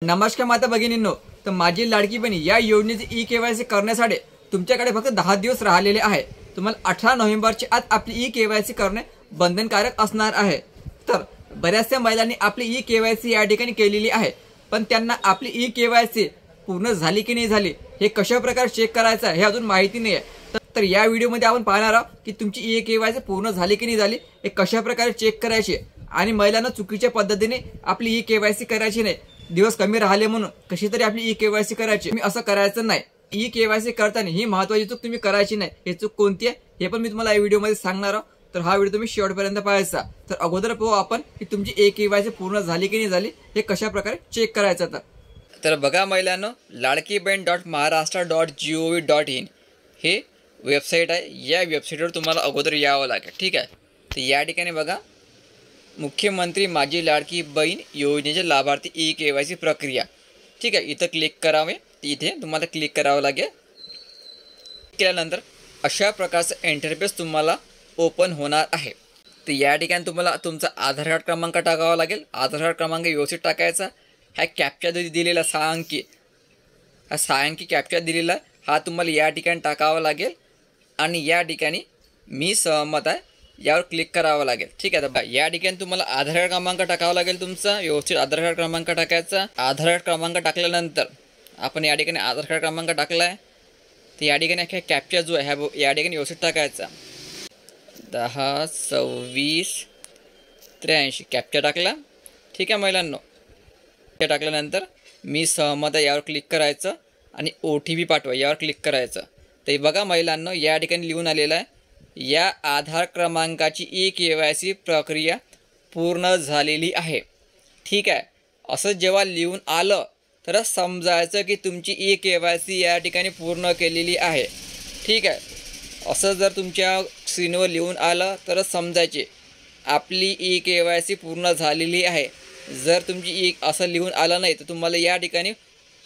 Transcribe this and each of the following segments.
नमस्कार माता भगिनींनो, तर माझी लाडकी बहीण या योजनेचे ई-केवायसी करण्यासाठी तुमच्याकडे फक्त 10 दिवस राहिलेले आहे। तुम्हाला 18 नोव्हेंबरच्या आत आपली ई-केवायसी करणे बंधनकारक असणार आहे। तर बऱ्याचशा महिलांनी आपली ई-केवायसी या ठिकाणी केलेली आहे, पण त्यांना आपली ई-केवायसी पूर्ण झाली की नाही झाली हे कशा प्रकारे चेक करायचं हे अजून माहिती नाही आहे। तर या व्हिडिओमध्ये आपण पाहणार आहोत की तुमची ई-केवायसी पूर्ण झाली की नाही झाली हे कशा प्रकारे चेक करायची आणि महिलांना चुकीच्या पद्धतीने आपली ई-केवायसी करायची नाही। दिवस कमी राहिले म्हणून कशी तरी आपली ई-केवायसी करायची, मी असं करायचं नाही। ई-केवायसी करताना ही महत्त्वाची चूक तुम्ही करायची नाही। हे चूक कोणती आहे हे पण मी तुम्हाला या व्हिडिओमध्ये सांगणार आहे, तर हा व्हिडिओ तुम्ही शेवटपर्यंत पाहायचा। तर अगोदर पाहू आपण की तुमची ई-केवायसी पूर्ण झाली की नाही झाली हे कशा प्रकारे चेक करायचं। तर बघा महिलांनो, ladkibehin.maharashtra.gov.in हे वेबसाईट आहे। या वेबसाईटवर तुम्हाला अगोदर यावं लागेल, ठीक आहे। तर या ठिकाणी बघा, मुख्यमंत्री माझी लाडकी बहीण योजनेचे लाभार्थी ई-केवायसी प्रक्रिया, ठीक आहे। इथं क्लिक करावे, इथे तुम्हाला क्लिक करावं लागेल। केल्यानंतर अशा प्रकारचं इंटरफेस तुम्हाला ओपन होणार आहे। तर या ठिकाणी तुम्हाला तुमचा आधार कार्ड क्रमांक टाकावा लागेल। आधार कार्ड क्रमांक व्यवस्थित टाकायचा। हा कॅप्चा दिलेला 6 अंकी, हा 6 अंकी कॅप्चा दिलेला हा तुम्हाला या ठिकाणी टाकावा लागेल आणि या ठिकाणी मी सहमत आहे यावर क्लिक करावं लागेल, ठीक आहे। तर या ठिकाणी तुम्हाला आधार कार्ड क्रमांक टाकावा लागेल, तुमचा व्यवस्थित आधार कार्ड क्रमांक टाकायचा। आधार कार्ड क्रमांक टाकल्यानंतर आपण या ठिकाणी आधार कार्ड क्रमांक टाकला आहे, तर या ठिकाणी कॅप्चा जो आहे ह्या या ठिकाणी व्यवस्थित टाकायचा। 10 26 83 कॅप्चा टाकला, ठीक आहे महिलांनो। ते टाकल्यानंतर मी सहमत आहे यावर क्लिक करायचं आणि OTP पाठवा यावर क्लिक करायचं। तर बघा महिलांनो, या ठिकाणी लिहून आलेलं आहे, या आधार क्रमांकाची ई-केवायसी प्रक्रिया पूर्ण झालेली आहे, ठीक आहे। असं जेव्हा लिहून आलं तर समजायचं की तुमची ई-केवायसी या ठिकाणी पूर्ण केलेली आहे, ठीक आहे। असं जर तुमच्या स्क्रीनवर लिहून आलं तर समजायचे आपली ई-केवायसी पूर्ण झालेली आहे। जर तुमची असं लिहून आलं नाही तर तुम्हाला या ठिकाणी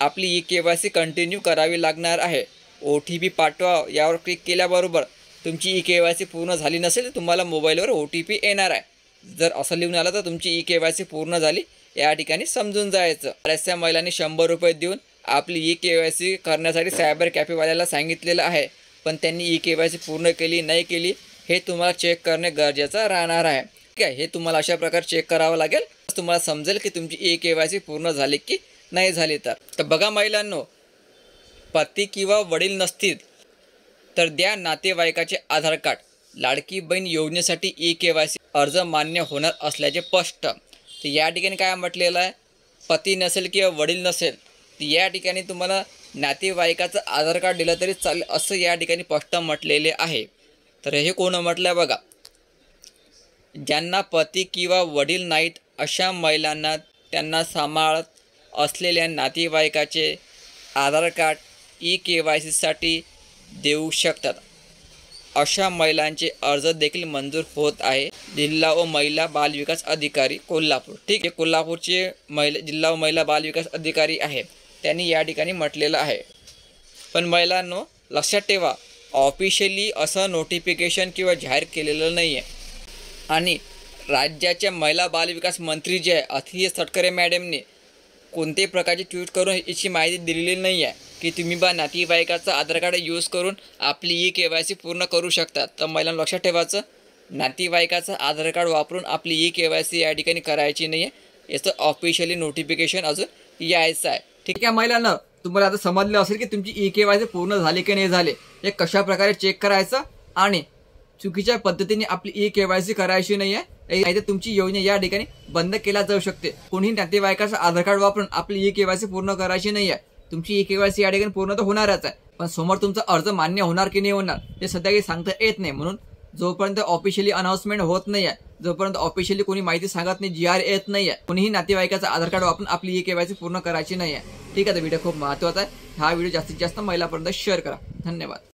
आपली ई-केवायसी कंटिन्यू करावी लागणार आहे। OTP पाठवा यावर क्लिक केल्याबरोबर तुमची ई-केवायसी पूर्ण झाली नसेल तर तुम्हाला मोबाईलवर OTP येणार आहे। जर असं लिहून आलं तर तुमची ई-केवायसी पूर्ण झाली या ठिकाणी समजून जायचं। बऱ्याचशा महिलांनी 100 रुपये देऊन आपली ई-केवायसी करण्यासाठी सायबर कॅफेवाल्याला सांगितलेलं आहे, पण त्यांनी ई-केवायसी पूर्ण केली नाही केली हे तुम्हाला चेक करणे गरजेचं राहणार आहे, ठीक आहे। हे तुम्हाला अशा प्रकारे चेक करावं लागेल, तुम्हाला समजेल की तुमची ई-केवायसी पूर्ण झाली की नाही झाली। तर बघा महिलांनो, पती किंवा वडील नसतील तर द्या नातेवाईकाचे आधार कार्ड। लाडकी बहीण योजनेसाठी ई-केवायसी अर्ज मान्य होणार असल्याचे स्पष्ट। तर या ठिकाणी काय म्हटलेलं आहे, पती नसेल किंवा वडील नसेल तर या ठिकाणी तुम्हाला नातेवाईकाचं आधार कार्ड दिलं तरी चालेल असं या ठिकाणी स्पष्ट म्हटलेले आहे। तर हे कोण म्हटलं आहे बघा, ज्यांना पती किंवा वडील नाहीत अशा महिलांना त्यांना सांभाळत असलेल्या नातेवाईकाचे आधार कार्ड ई-केवायसीसाठी देऊ शकतात। अशा महिलांचे अर्ज देखील मंजूर होत आहे। जिल्हा व महिला बाल विकास अधिकारी कोल्हापूर, ठीक आहे। कोल्हापूरचे जिल्हा व महिला बाल विकास अधिकारी आहे, त्यांनी या ठिकाणी म्हटलेलं आहे। पण महिलांनो लक्षात ठेवा, ऑफिशियली असं नोटिफिकेशन किंवा जाहीर केलेलं नाही आहे आणि राज्याच्या महिला बालविकास मंत्री जे आहे अथिय तटकरे मॅडमने कोणत्याही प्रकारची ट्विट करून याची माहिती दिलेली नाही आहे की तुम्ही नातेवाईकाचं आधार कार्ड यूज करून आपली ई-केवायसी पूर्ण करू शकता। तर महिलांना लक्षात ठेवायचं, नातेवाईकाचं आधार कार्ड वापरून आपली ई-केवायसी या ठिकाणी करायची नाही आहे। याचं ऑफिशियली नोटिफिकेशन अजून यायचं आहे, ठीक आहे। महिलांना तुम्हाला आता समजलं असेल की तुमची ई-केवायसी पूर्ण झाली की नाही झाली हे कशा प्रकारे चेक करायचं आणि चुकीच्या पद्धतीने आपली ई-केवायसी करायची नाही आहे, नाही तर तुमची योजना या ठिकाणी बंद केल्या जाऊ शकते। कोणीही नातेवाईकाचं आधार कार्ड वापरून आपली ई-केवायसी पूर्ण करायची नाही आहे। तुमची ई-केवायसी या ठिकाणी पूर्ण तर होणारच आहे, पण समोर तुमचा अर्ज मान्य होणार की नाही होणार हे सध्या काही सांगता येत नाही। म्हणून जोपर्यंत ऑफिशियली अनाउन्समेंट होत नाही आहे, जोपर्यंत ऑफिशियली कोणी माहिती सांगत नाही, GR येत नाही आहे, कोणीही नातेवाईकाचं आधार कार्ड वापरून आपली ई-केवायसी पूर्ण करायची नाही आहे, ठीक आहे। तर व्हिडिओ खूप महत्त्वाचा आहे। हा व्हिडिओ जास्तीत जास्त महिलांपर्यंत शेअर करा। धन्यवाद।